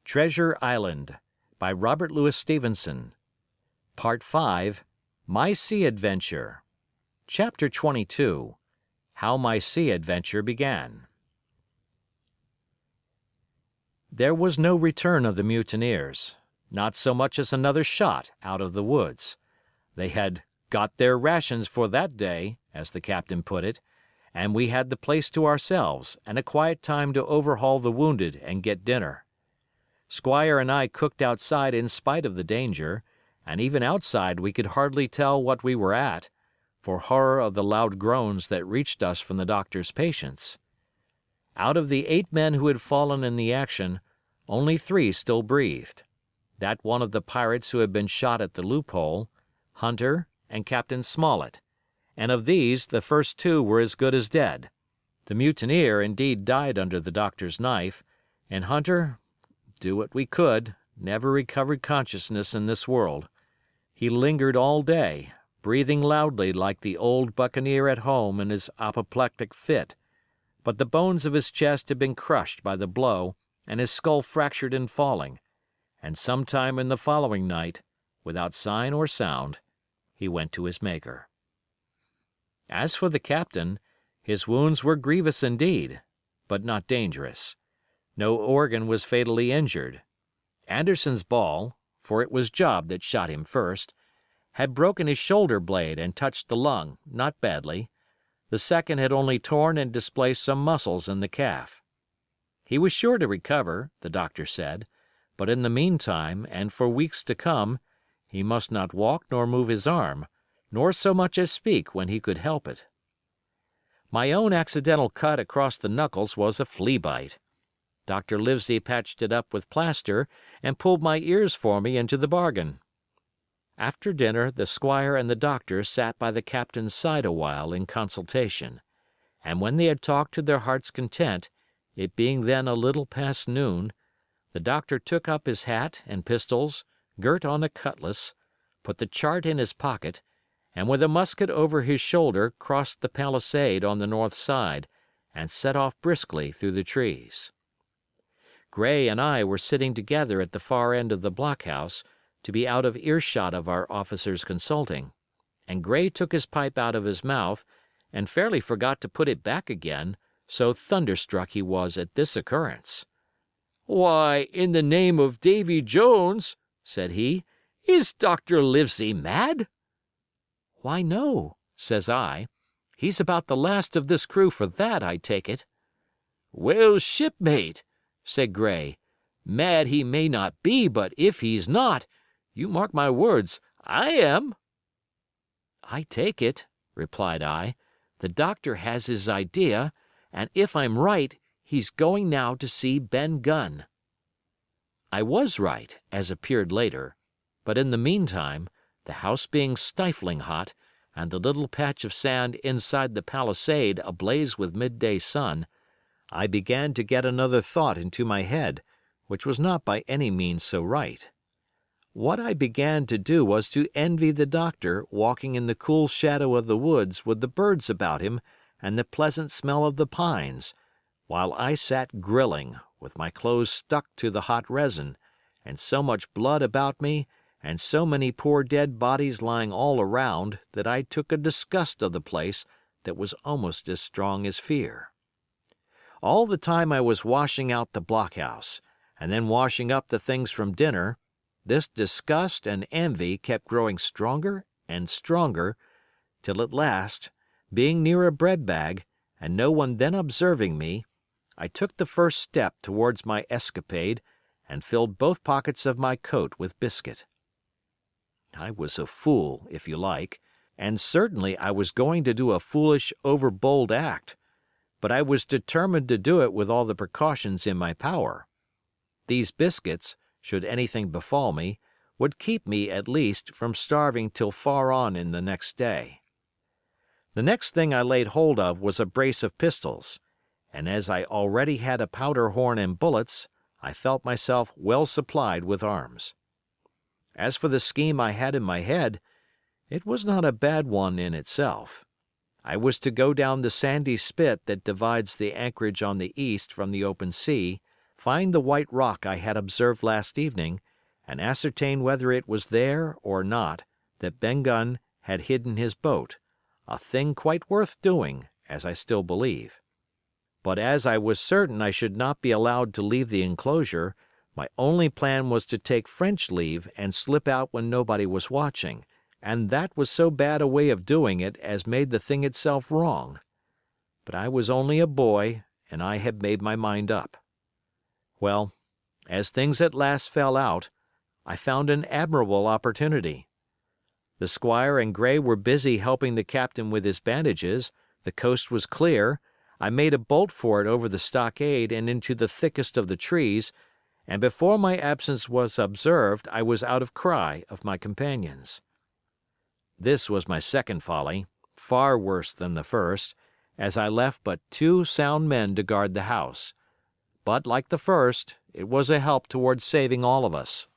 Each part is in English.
Treasure Island, by Robert Louis Stevenson. Part 5, My Sea Adventure. Chapter 22, How My Sea Adventure Began. There was no return of the mutineers, not so much as another shot out of the woods. They had "got their rations for that day," as the captain put it, and we had the place to ourselves and a quiet time to overhaul the wounded and get dinner. Squire and I cooked outside in spite of the danger, and even outside we could hardly tell what we were at, for horror of the loud groans that reached us from the doctor's patients. Out of the 8 men who had fallen in the action, only 3 still breathed: that one of the pirates who had been shot at the loophole, Hunter, and Captain Smollett, and of these the first 2 were as good as dead. The mutineer indeed died under the doctor's knife, and Hunter, do what we could, never recovered consciousness in this world. He lingered all day, breathing loudly like the old buccaneer at home in his apoplectic fit, but the bones of his chest had been crushed by the blow and his skull fractured in falling, and sometime in the following night, without sign or sound, he went to his Maker. As for the captain, his wounds were grievous indeed, but not dangerous. No organ was fatally injured. Anderson's ball, for it was Job that shot him first, had broken his shoulder blade and touched the lung, not badly. The second had only torn and displaced some muscles in the calf. He was sure to recover, the doctor said, but in the meantime, and for weeks to come, he must not walk nor move his arm, nor so much as speak when he could help it. My own accidental cut across the knuckles was a flea bite. Dr. Livesey patched it up with plaster and pulled my ears for me into the bargain. After dinner the squire and the doctor sat by the captain's side a while in consultation, and when they had talked to their heart's content, it being then a little past noon, the doctor took up his hat and pistols, girt on a cutlass, put the chart in his pocket, and with a musket over his shoulder crossed the palisade on the north side and set off briskly through the trees. Gray and I were sitting together at the far end of the blockhouse, to be out of earshot of our officers consulting, and Gray took his pipe out of his mouth and fairly forgot to put it back again, so thunderstruck he was at this occurrence. "Why, in the name of Davy Jones," said he, "is Dr. Livesey mad?" "Why, no," says I. "He's about the last of this crew for that, I take it." "Well, shipmate," said Gray, "mad he may not be, but if he's not, you mark my words, I am." "I take it," replied I, "the doctor has his idea, and if I'm right, he's going now to see Ben Gunn." I was right, as appeared later, but in the meantime, the house being stifling hot, and the little patch of sand inside the palisade ablaze with midday sun, I began to get another thought into my head, which was not by any means so right. What I began to do was to envy the doctor walking in the cool shadow of the woods with the birds about him and the pleasant smell of the pines, while I sat grilling, with my clothes stuck to the hot resin, and so much blood about me, and so many poor dead bodies lying all around, that I took a disgust of the place that was almost as strong as fear. All the time I was washing out the blockhouse, and then washing up the things from dinner, this disgust and envy kept growing stronger and stronger, till at last, being near a bread bag, and no one then observing me, I took the first step towards my escapade and filled both pockets of my coat with biscuit. I was a fool, if you like, and certainly I was going to do a foolish, overbold act, but I was determined to do it with all the precautions in my power. These biscuits, should anything befall me, would keep me, at least, from starving till far on in the next day. The next thing I laid hold of was a brace of pistols, and as I already had a powder horn and bullets, I felt myself well supplied with arms. As for the scheme I had in my head, it was not a bad one in itself. I was to go down the sandy spit that divides the anchorage on the east from the open sea, find the white rock I had observed last evening, and ascertain whether it was there or not that Ben Gunn had hidden his boat, a thing quite worth doing, as I still believe. But as I was certain I should not be allowed to leave the enclosure, my only plan was to take French leave and slip out when nobody was watching, and that was so bad a way of doing it as made the thing itself wrong. But I was only a boy, and I had made my mind up. Well, as things at last fell out, I found an admirable opportunity. The squire and Gray were busy helping the captain with his bandages, the coast was clear, I made a bolt for it over the stockade and into the thickest of the trees, and before my absence was observed I was out of cry of my companions. This was my second folly, far worse than the first, as I left but 2 sound men to guard the house. But like the first, it was a help toward saving all of us.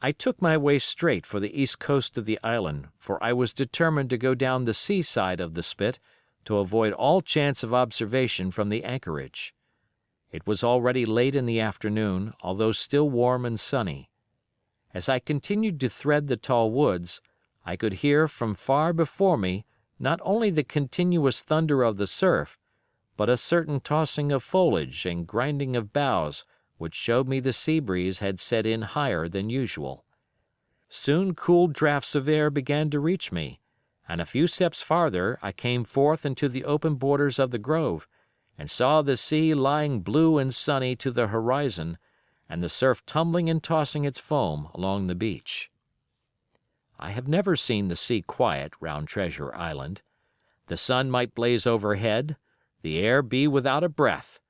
I took my way straight for the east coast of the island, for I was determined to go down the sea side of the spit to avoid all chance of observation from the anchorage. It was already late in the afternoon, although still warm and sunny. As I continued to thread the tall woods, I could hear from far before me not only the continuous thunder of the surf, but a certain tossing of foliage and grinding of boughs which showed me the sea breeze had set in higher than usual. Soon cool draughts of air began to reach me, and a few steps farther I came forth into the open borders of the grove, and saw the sea lying blue and sunny to the horizon, and the surf tumbling and tossing its foam along the beach. I have never seen the sea quiet round Treasure Island. The sun might blaze overhead, the air be without a breath,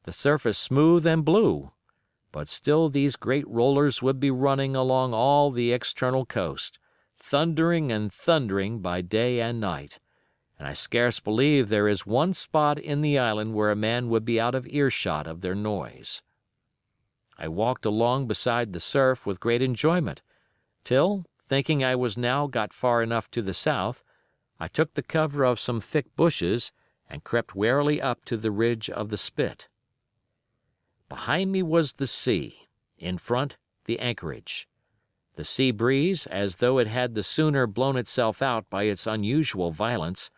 the surface smooth and blue, but still these great rollers would be running along all the external coast, thundering and thundering by day and night, and I scarce believe there is one spot in the island where a man would be out of earshot of their noise. I walked along beside the surf with great enjoyment, till, thinking I was now got far enough to the south, I took the cover of some thick bushes and crept warily up to the ridge of the spit. Behind me was the sea, in front the anchorage. The sea breeze, as though it had the sooner blown itself out by its unusual violence,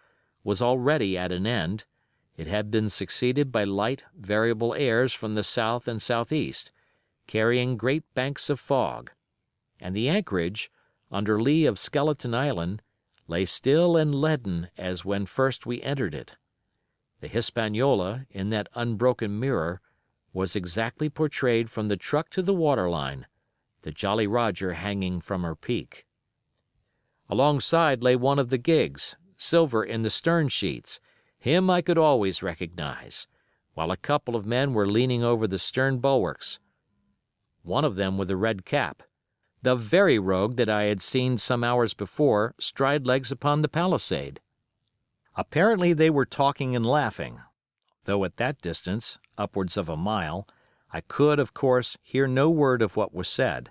was already at an end. It had been succeeded by light, variable airs from the south and southeast, carrying great banks of fog, and the anchorage, under lee of Skeleton Island, lay still and leaden as when first we entered it. The Hispaniola, in that unbroken mirror, was exactly portrayed from the truck to the waterline, the Jolly Roger hanging from her peak. Alongside lay one of the gigs, silver in the stern sheets, him I could always recognize, while a couple of men were leaning over the stern bulwarks. One of them with a red cap, the very rogue that I had seen some hours before stride legs upon the palisade. Apparently they were talking and laughing, though at that distance, upwards of a mile, I could, of course, hear no word of what was said.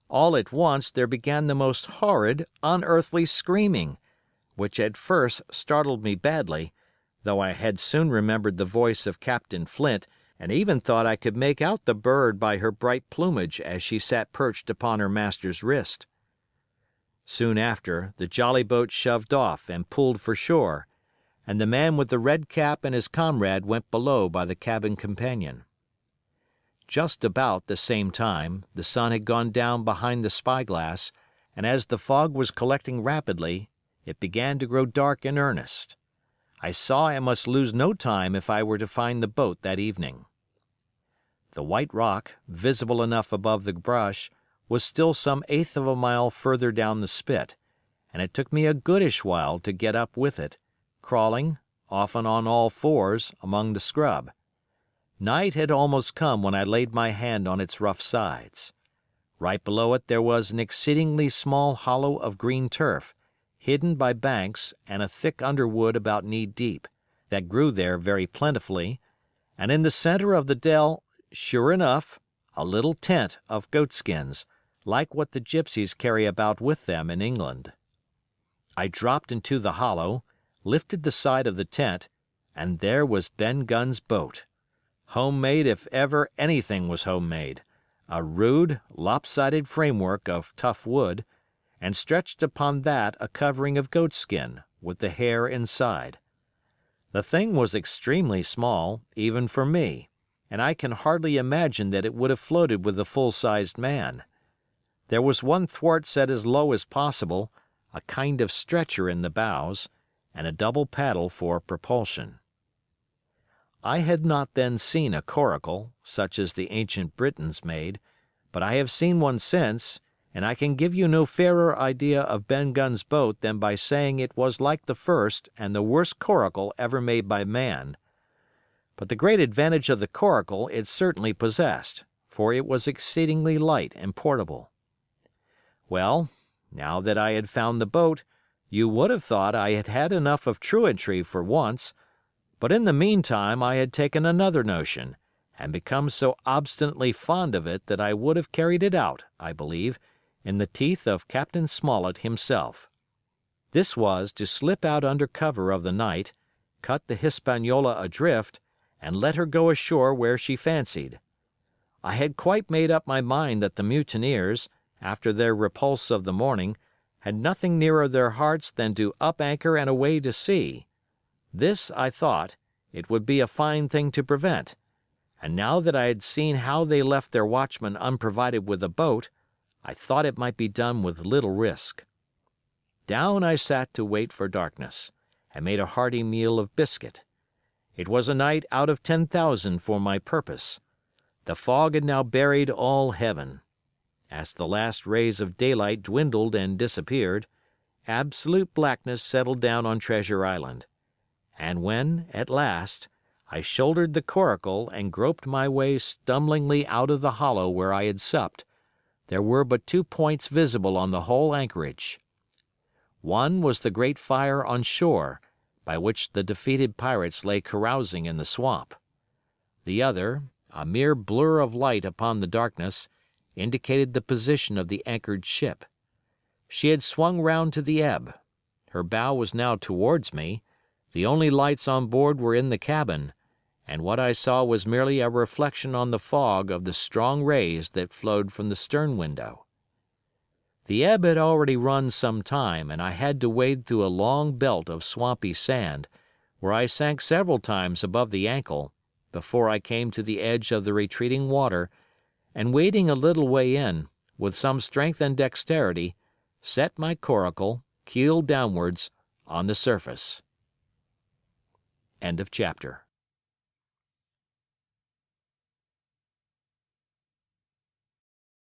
All at once there began the most horrid, unearthly screaming, which at first startled me badly, though I had soon remembered the voice of Captain Flint, and even thought I could make out the bird by her bright plumage as she sat perched upon her master's wrist. Soon after, the jolly boat shoved off and pulled for shore, and the man with the red cap and his comrade went below by the cabin companion. Just about the same time, the sun had gone down behind the spyglass, and as the fog was collecting rapidly, it began to grow dark in earnest. I saw I must lose no time if I were to find the boat that evening. The white rock, visible enough above the brush, was still some eighth of a mile further down the spit, and it took me a goodish while to get up with it, crawling, often on all fours, among the scrub. Night had almost come when I laid my hand on its rough sides. Right below it there was an exceedingly small hollow of green turf, hidden by banks and a thick underwood about knee-deep, that grew there very plentifully, and in the center of the dell, sure enough, a little tent of goatskins, like what the gypsies carry about with them in England. I dropped into the hollow, lifted the side of the tent, and there was Ben Gunn's boat. Homemade if ever anything was homemade, a rude, lopsided framework of tough wood, and stretched upon that a covering of goatskin, with the hair inside. The thing was extremely small, even for me, and I can hardly imagine that it would have floated with a full-sized man. There was one thwart set as low as possible, a kind of stretcher in the bows, and a double paddle for propulsion. I had not then seen a coracle, such as the ancient Britons made, but I have seen one since, and I can give you no fairer idea of Ben Gunn's boat than by saying it was like the first and the worst coracle ever made by man. But the great advantage of the coracle it certainly possessed, for it was exceedingly light and portable. Well, now that I had found the boat, you would have thought I had had enough of truantry for once, but in the meantime I had taken another notion, and become so obstinately fond of it that I would have carried it out, I believe, in the teeth of Captain Smollett himself. This was to slip out under cover of the night, cut the Hispaniola adrift, and let her go ashore where she fancied. I had quite made up my mind that the mutineers, after their repulse of the morning, had nothing nearer their hearts than to up anchor and away to sea. This, I thought, it would be a fine thing to prevent, and now that I had seen how they left their watchman unprovided with a boat, I thought it might be done with little risk. Down I sat to wait for darkness, and made a hearty meal of biscuit. It was a night out of 10,000 for my purpose. The fog had now buried all heaven. As the last rays of daylight dwindled and disappeared, absolute blackness settled down on Treasure Island. And when, at last, I shouldered the coracle and groped my way stumblingly out of the hollow where I had supped, there were but 2 points visible on the whole anchorage. One was the great fire on shore, by which the defeated pirates lay carousing in the swamp. The other, a mere blur of light upon the darkness, indicated the position of the anchored ship. She had swung round to the ebb. Her bow was now towards me, the only lights on board were in the cabin, and what I saw was merely a reflection on the fog of the strong rays that flowed from the stern window. The ebb had already run some time, and I had to wade through a long belt of swampy sand, where I sank several times above the ankle, before I came to the edge of the retreating water, and wading a little way in, with some strength and dexterity, set my coracle, keel downwards, on the surface. End of chapter.